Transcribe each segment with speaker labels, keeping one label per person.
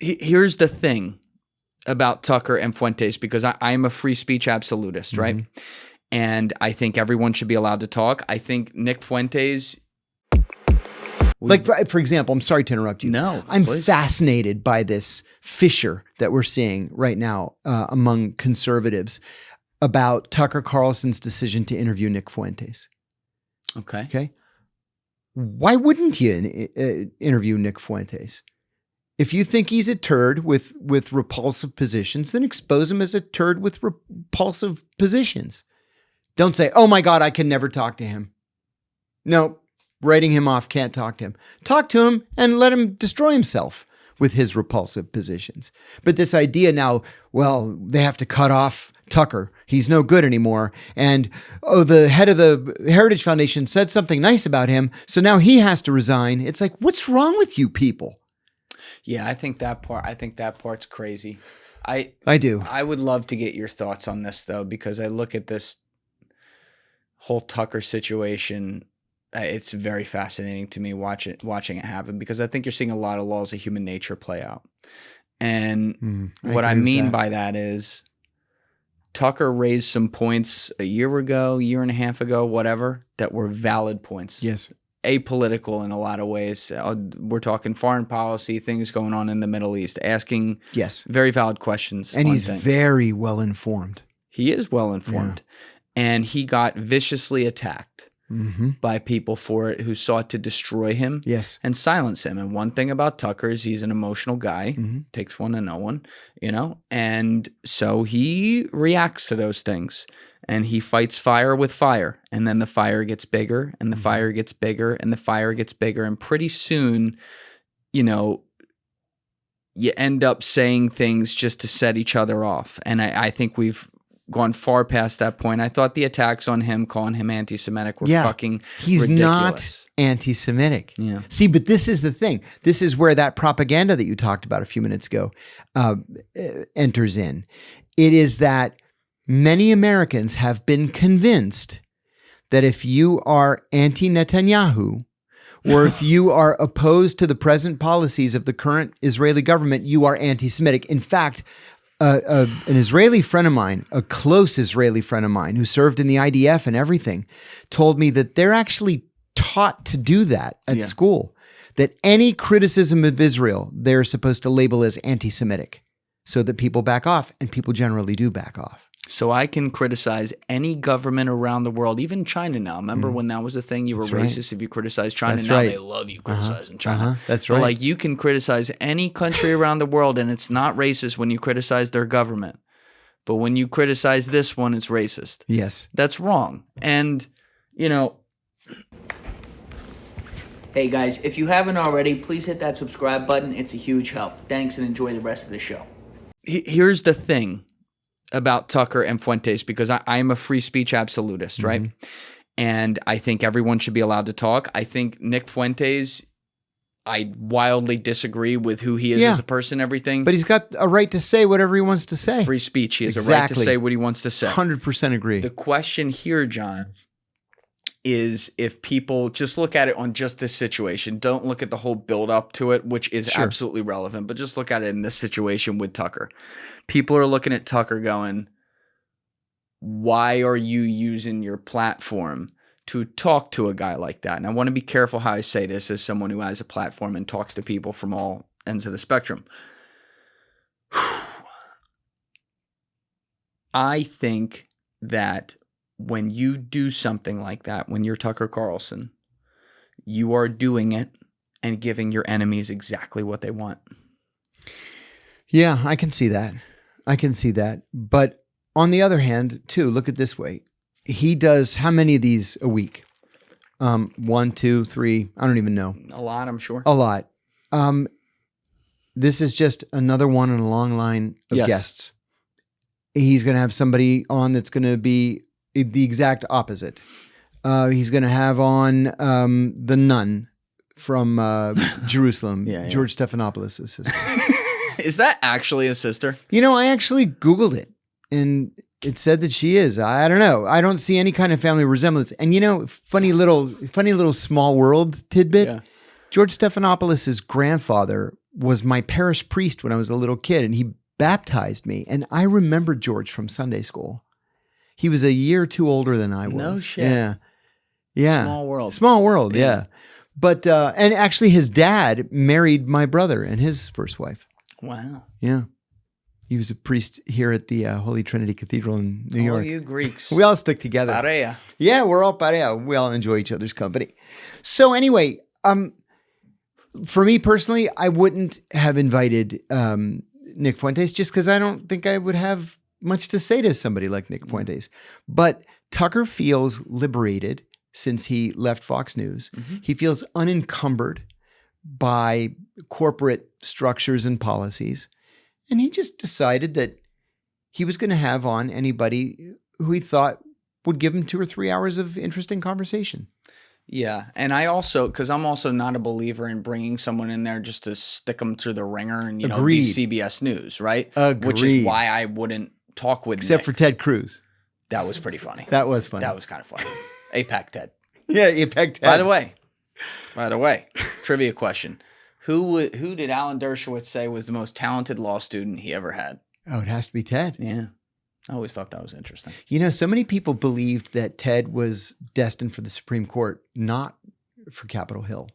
Speaker 1: Here's the thing about Tucker and Fuentes, because I'm a free speech absolutist, right?
Speaker 2: Mm-hmm.
Speaker 1: And I think everyone should be allowed to talk. I think Nick Fuentes...
Speaker 2: Like, for example, I'm sorry to interrupt you.
Speaker 1: No,
Speaker 2: I'm
Speaker 1: please.
Speaker 2: fascinated by this fissure that we're seeing right now among conservatives about Tucker Carlson's decision to interview Nick Fuentes.
Speaker 1: Okay.
Speaker 2: Okay. Why wouldn't you interview Nick Fuentes? If you think he's a turd with repulsive positions, then expose him as a turd with repulsive positions. Don't say, oh my God, I can never talk to him. No. Writing him off, can't talk to him. Talk to him and let him destroy himself with his repulsive positions. But this idea now, well, they have to cut off Tucker. He's no good anymore. And, oh, the head of the Heritage Foundation said something nice about him, so now he has to resign. It's like, what's wrong with you people?
Speaker 1: Yeah, I think that part's crazy. I
Speaker 2: do.
Speaker 1: I would love to get your thoughts on this, though, because I look at this whole Tucker situation. It's very fascinating to me watching it happen, because I think you're seeing a lot of laws of human nature play out. And what I mean by that is Tucker raised some points a year ago, year and a half ago, whatever, that were valid points.
Speaker 2: Yes.
Speaker 1: Apolitical in a lot of ways. We're talking foreign policy, things going on in the Middle East, asking very valid questions.
Speaker 2: And he's
Speaker 1: things.
Speaker 2: very well informed.
Speaker 1: He is well informed. Yeah. And he got viciously attacked by people for it who sought to destroy him and silence him. And one thing about Tucker is he's an emotional guy, takes one to know one, and so he reacts to those things. And he fights fire with fire. And then the fire gets bigger, and the fire gets bigger, and the fire gets bigger. And pretty soon, you end up saying things just to set each other off. And I think we've gone far past that point. I thought the attacks on him, calling him anti-Semitic, were fucking
Speaker 2: He's
Speaker 1: ridiculous.
Speaker 2: Not anti-Semitic.
Speaker 1: Yeah.
Speaker 2: See, but this is the thing. This is where that propaganda that you talked about a few minutes ago enters in. It is that many Americans have been convinced that if you are anti-Netanyahu, or if you are opposed to the present policies of the current Israeli government, you are anti-Semitic. In fact, an Israeli friend of mine, a close Israeli friend of mine who served in the IDF and everything, told me that they're actually taught to do that at school, that any criticism of Israel, they're supposed to label as anti-Semitic so that people back off, and people generally do back off.
Speaker 1: So I can criticize any government around the world, even China now. Remember when that was a thing? You were racist if you criticized China.
Speaker 2: That's
Speaker 1: now
Speaker 2: right.
Speaker 1: they love you criticizing China.
Speaker 2: That's
Speaker 1: but
Speaker 2: right.
Speaker 1: You can criticize any country around the world, and it's not racist when you criticize their government. But when you criticize this one, it's racist.
Speaker 2: Yes.
Speaker 1: That's wrong. And, hey guys, if you haven't already, please hit that subscribe button. It's a huge help. Thanks, and enjoy the rest of the show. Here's the thing about Tucker and Fuentes, because I'm a free speech absolutist, right? And I think everyone should be allowed to talk. I think Nick Fuentes, I wildly disagree with who he is as a person, everything.
Speaker 2: But he's got a right to say whatever he wants to say.
Speaker 1: Free speech. He has a right to say what he wants to say.
Speaker 2: 100% agree.
Speaker 1: The question here, John, is if people just look at it on just this situation, don't look at the whole build up to it, which is absolutely relevant, but just look at it in this situation with Tucker. People are looking at Tucker going, why are you using your platform to talk to a guy like that? And I want to be careful how I say this as someone who has a platform and talks to people from all ends of the spectrum. I think that when you do something like that, when you're Tucker Carlson, you are doing it and giving your enemies exactly what they want.
Speaker 2: Yeah, I can see that. But on the other hand, too, look at it this way. He does how many of these a week? 1, 2, 3, I don't even know.
Speaker 1: A lot, I'm sure.
Speaker 2: A lot. This is just another one in a long line of guests. He's going to have somebody on that's going to be the exact opposite. He's going to have on the nun from Jerusalem, George Stephanopoulos' sister.
Speaker 1: Is that actually a sister?
Speaker 2: I actually Googled it, and it said that she is. I don't know. I don't see any kind of family resemblance. And funny little small world tidbit. Yeah. George Stephanopoulos' grandfather was my parish priest when I was a little kid, and he baptized me. And I remember George from Sunday school. He was a year or two older than I was.
Speaker 1: No shit.
Speaker 2: Yeah. Yeah.
Speaker 1: Small world.
Speaker 2: Small world, yeah. But, and actually his dad married my brother and his first wife.
Speaker 1: Wow.
Speaker 2: Yeah. He was a priest here at the Holy Trinity Cathedral in New York.
Speaker 1: Oh, you Greeks.
Speaker 2: We all stick together.
Speaker 1: Parea.
Speaker 2: Yeah, we're all parea. We all enjoy each other's company. So anyway, for me personally, I wouldn't have invited Nick Fuentes just because I don't think I would have much to say to somebody like Nick Fuentes. But Tucker feels liberated since he left Fox News. Mm-hmm. He feels unencumbered by corporate structures and policies. And he just decided that he was going to have on anybody who he thought would give him 2 or 3 hours of interesting conversation.
Speaker 1: Yeah. And I also, because I'm also not a believer in bringing someone in there just to stick them through the ringer and, be CBS News, right?
Speaker 2: Agreed.
Speaker 1: Which is why I wouldn't talk with
Speaker 2: Except
Speaker 1: Nick.
Speaker 2: for Ted Cruz.
Speaker 1: That was pretty funny.
Speaker 2: That was funny.
Speaker 1: That was kind of funny. APAC Ted.
Speaker 2: Yeah, APAC Ted.
Speaker 1: By the way, trivia question. Who did Alan Dershowitz say was the most talented law student he ever had?
Speaker 2: Oh, it has to be Ted.
Speaker 1: Yeah. I always thought that was interesting.
Speaker 2: So many people believed that Ted was destined for the Supreme Court, not for Capitol Hill.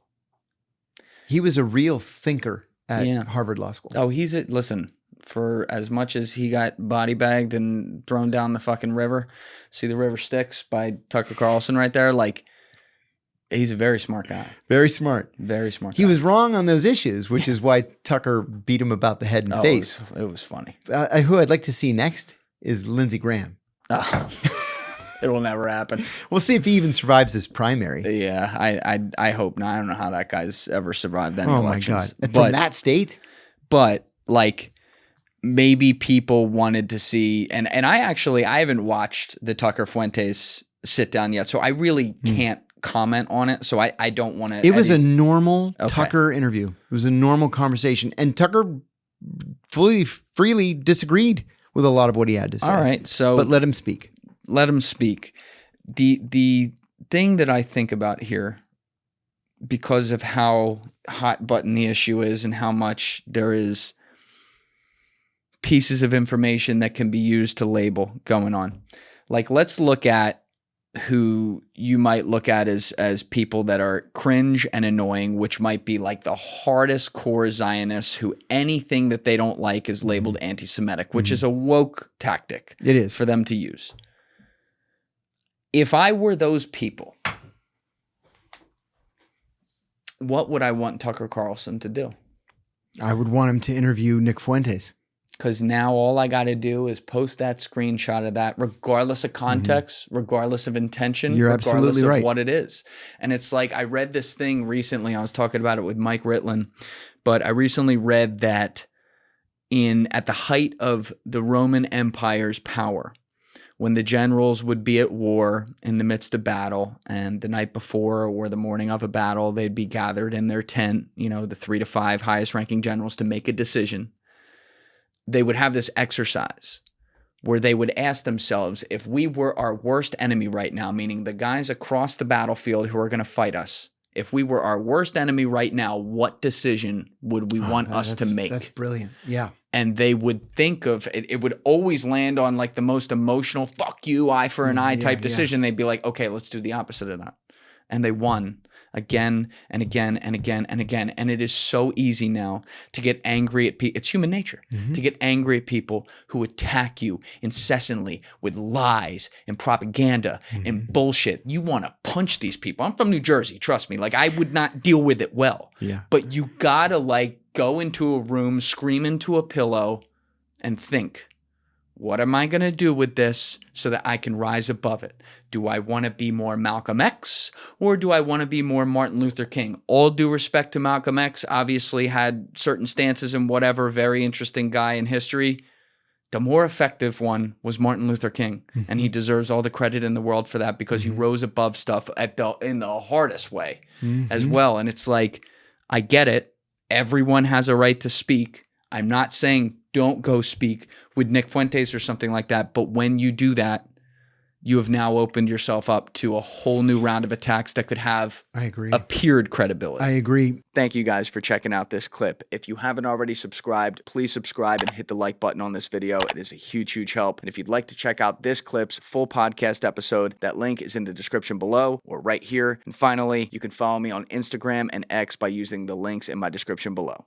Speaker 2: He was a real thinker at Harvard Law School.
Speaker 1: Oh, listen, for as much as he got body bagged and thrown down the fucking river, see the river Styx by Tucker Carlson right there? Like, he's a very smart guy.
Speaker 2: Very smart.
Speaker 1: Very smart guy.
Speaker 2: He was wrong on those issues, which is why Tucker beat him about the head and face.
Speaker 1: It was funny.
Speaker 2: Who I'd like to see next is Lindsey Graham.
Speaker 1: Oh. It will never happen.
Speaker 2: We'll see if he even survives this primary.
Speaker 1: Yeah, I hope not. I don't know how that guy's ever survived any elections.
Speaker 2: My God. From that state?
Speaker 1: But, like, maybe people wanted to see, and I haven't watched the Tucker Fuentes sit down yet, so I really can't comment on it. So I don't want to.
Speaker 2: It was a normal Tucker interview. It was a normal conversation, and Tucker freely disagreed with a lot of what he had to say.
Speaker 1: All right,
Speaker 2: but let him speak.
Speaker 1: Let him speak. The thing that I think about here, because of how hot button the issue is and how much there is pieces of information that can be used to label going on. Like, let's look at who you might look at as people that are cringe and annoying, which might be like the hardest core Zionists who anything that they don't like is labeled anti-Semitic, which is a woke tactic.
Speaker 2: It is.
Speaker 1: For them to use. If I were those people, what would I want Tucker Carlson to do?
Speaker 2: I would want him to interview Nick Fuentes.
Speaker 1: Because now all I got to do is post that screenshot of that, regardless of context, regardless of intention,
Speaker 2: You're
Speaker 1: regardless
Speaker 2: absolutely
Speaker 1: of
Speaker 2: right.
Speaker 1: what it is. And it's like, I read this thing recently. I was talking about it with Mike Ritlin, but I recently read that at the height of the Roman Empire's power, when the generals would be at war in the midst of battle, and the night before or the morning of a battle, they'd be gathered in their tent, the 3 to 5 highest ranking generals, to make a decision. They would have this exercise where they would ask themselves, if we were our worst enemy right now, meaning the guys across the battlefield who are going to fight us, if we were our worst enemy right now, what decision would we want us to make?
Speaker 2: That's brilliant. Yeah.
Speaker 1: And they would think of it. It would always land on like the most emotional, fuck you, eye for an eye type decision. They'd be like, okay, let's do the opposite of that. And they won again and again and again and again. And it is so easy now to get angry at people. It's human nature to get angry at people who attack you incessantly with lies and propaganda and bullshit. You want to punch these people. I'm from New Jersey. Trust me. Like, I would not deal with it well.
Speaker 2: Yeah.
Speaker 1: But you gotta like go into a room, scream into a pillow, and think, what am I going to do with this so that I can rise above it? Do I want to be more Malcolm X, or do I want to be more Martin Luther King? All due respect to Malcolm X, obviously had certain stances and whatever, very interesting guy in history. The more effective one was Martin Luther King, and he deserves all the credit in the world for that, because he rose above stuff in the hardest way as well. And it's like, I get it. Everyone has a right to speak. I'm not saying don't go speak with Nick Fuentes or something like that. But when you do that, you have now opened yourself up to a whole new round of attacks that could have appeared credibility.
Speaker 2: I agree.
Speaker 1: Thank you guys for checking out this clip. If you haven't already subscribed, please subscribe and hit the like button on this video. It is a huge, huge help. And if you'd like to check out this clip's full podcast episode, that link is in the description below or right here. And finally, you can follow me on Instagram and X by using the links in my description below.